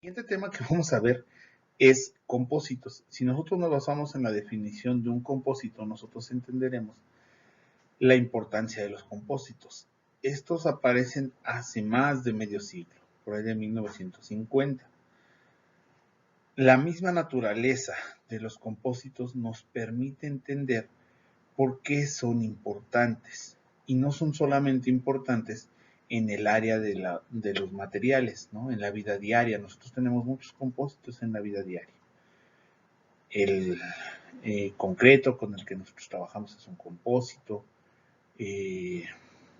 El siguiente tema que vamos a ver es compósitos. Si nosotros nos basamos en la definición de un compósito, nosotros entenderemos la importancia de los compósitos. Estos aparecen hace más de medio siglo, por ahí de 1950. La misma naturaleza de los compósitos nos permite entender por qué son importantes. Y no son solamente importantes en el área de los materiales, ¿no? En la vida diaria. Nosotros tenemos muchos compósitos en la vida diaria. El concreto con el que nosotros trabajamos es un compósito.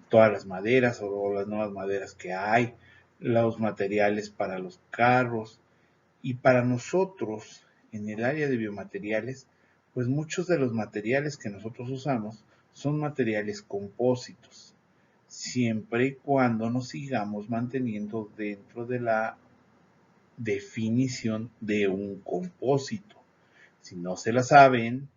Todas las maderas o las nuevas maderas que hay, los materiales para los carros. Y para nosotros, en el área de biomateriales, pues muchos de los materiales que nosotros usamos son materiales compósitos, siempre y cuando nos sigamos manteniendo dentro de la definición de un compósito. Si no se la saben,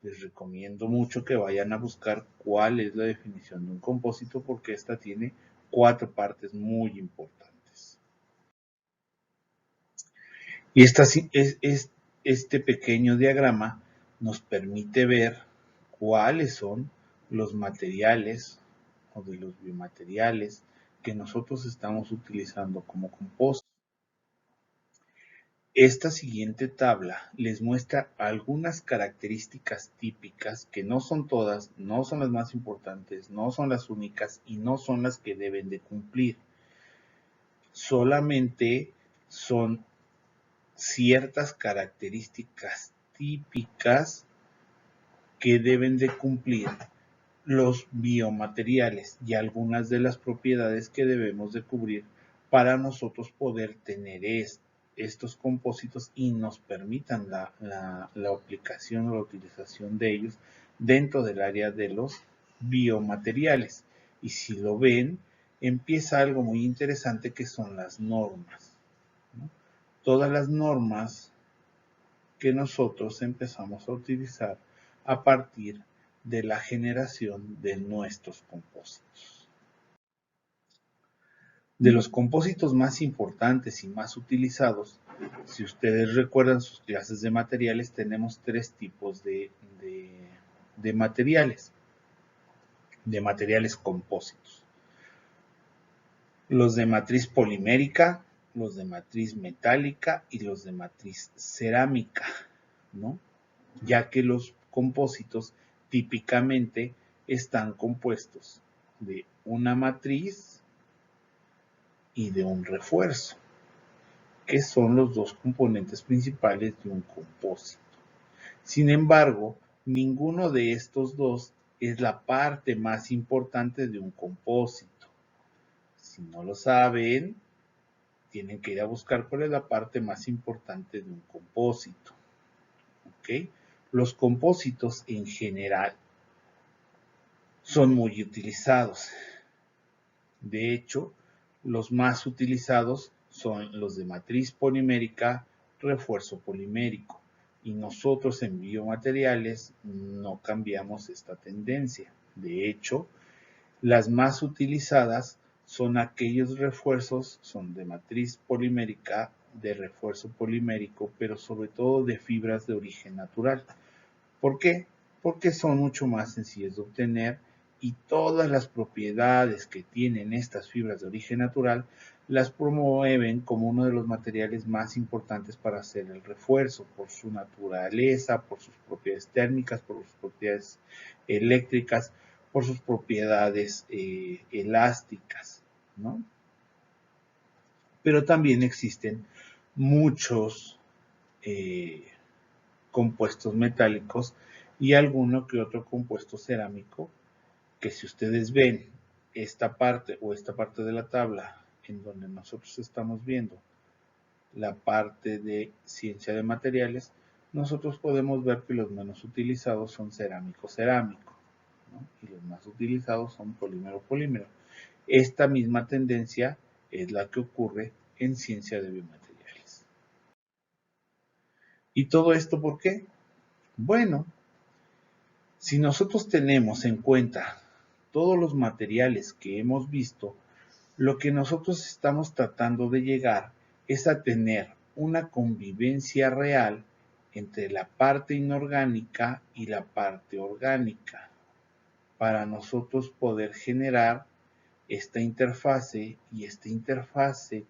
les recomiendo mucho que vayan a buscar cuál es la definición de un compósito, porque esta tiene 4 partes muy importantes. Y este pequeño diagrama nos permite ver cuáles son los materiales o de los biomateriales que nosotros estamos utilizando como compost. Esta siguiente tabla les muestra algunas características típicas que no son todas, no son las más importantes, no son las únicas y no son las que deben de cumplir. Solamente son ciertas características típicas que deben de cumplir los biomateriales y algunas de las propiedades que debemos de cubrir para nosotros poder tener estos compósitos y nos permitan la aplicación o la utilización de ellos dentro del área de los biomateriales. Y si lo ven, empieza algo muy interesante que son las normas, ¿no? Todas las normas que nosotros empezamos a utilizar a partir de la generación de nuestros compósitos. De los compósitos más importantes y más utilizados, si ustedes recuerdan sus clases de materiales, tenemos 3 tipos de materiales compósitos. Los de matriz polimérica, los de matriz metálica y los de matriz cerámica, ¿no? Ya que los compósitos típicamente están compuestos de una matriz y de un refuerzo, que son los dos componentes principales de un compósito. Sin embargo, ninguno de estos dos es la parte más importante de un compósito. Si no lo saben, tienen que ir a buscar cuál es la parte más importante de un compósito. ¿Ok? Los compósitos en general son muy utilizados. De hecho, los más utilizados son los de matriz polimérica, refuerzo polimérico. Y nosotros en biomateriales no cambiamos esta tendencia. De hecho, las más utilizadas son aquellos refuerzos, son de matriz polimérica, de refuerzo polimérico, pero sobre todo de fibras de origen natural. ¿Por qué? Porque son mucho más sencillas de obtener y todas las propiedades que tienen estas fibras de origen natural las promueven como uno de los materiales más importantes para hacer el refuerzo, por su naturaleza, por sus propiedades térmicas, por sus propiedades eléctricas, por sus propiedades elásticas, ¿no? Pero también existen muchos compuestos metálicos y alguno que otro compuesto cerámico, que si ustedes ven esta parte o esta parte de la tabla en donde nosotros estamos viendo la parte de ciencia de materiales, nosotros podemos ver que los menos utilizados son cerámico, ¿no? Y los más utilizados son polímero. Esta misma tendencia es la que ocurre en ciencia de biomateriales. ¿Y todo esto por qué? Bueno, si nosotros tenemos en cuenta todos los materiales que hemos visto, lo que nosotros estamos tratando de llegar es a tener una convivencia real entre la parte inorgánica y la parte orgánica, para nosotros poder generar esta interfase, y esta interfase,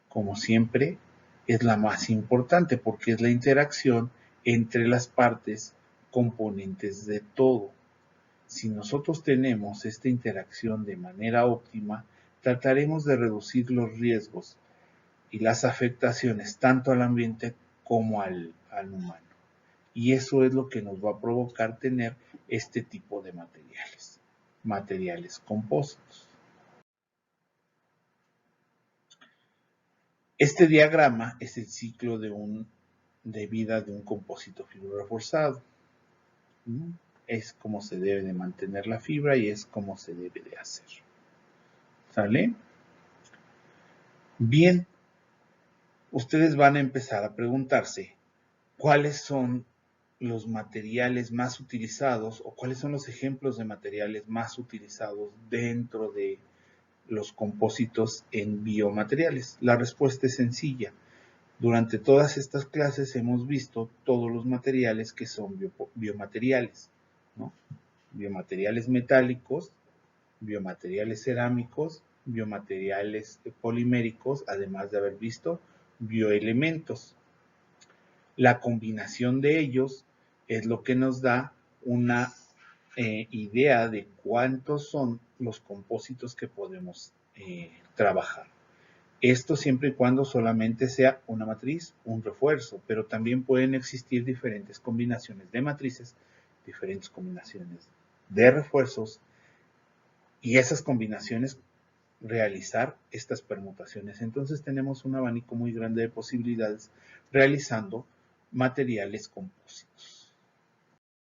como siempre, es la más importante porque es la interacción entre las partes componentes de todo. Si nosotros tenemos esta interacción de manera óptima, trataremos de reducir los riesgos y las afectaciones tanto al ambiente como al humano. Y eso es lo que nos va a provocar tener este tipo de materiales compuestos. Este diagrama es el ciclo de vida de un compósito fibroreforzado. Es como se debe de mantener la fibra y es como se debe de hacer. ¿Sale? Bien, ustedes van a empezar a preguntarse cuáles son los materiales más utilizados o cuáles son los ejemplos de materiales más utilizados dentro de los compósitos en biomateriales. La respuesta es sencilla. Durante todas estas clases hemos visto todos los materiales que son biomateriales, ¿no? Biomateriales metálicos, biomateriales cerámicos, biomateriales poliméricos, además de haber visto bioelementos. La combinación de ellos es lo que nos da una idea de cuántos son los compósitos que podemos trabajar. Esto siempre y cuando solamente sea una matriz, un refuerzo, pero también pueden existir diferentes combinaciones de matrices, diferentes combinaciones de refuerzos, y esas combinaciones realizar estas permutaciones. Entonces tenemos un abanico muy grande de posibilidades realizando materiales compósitos.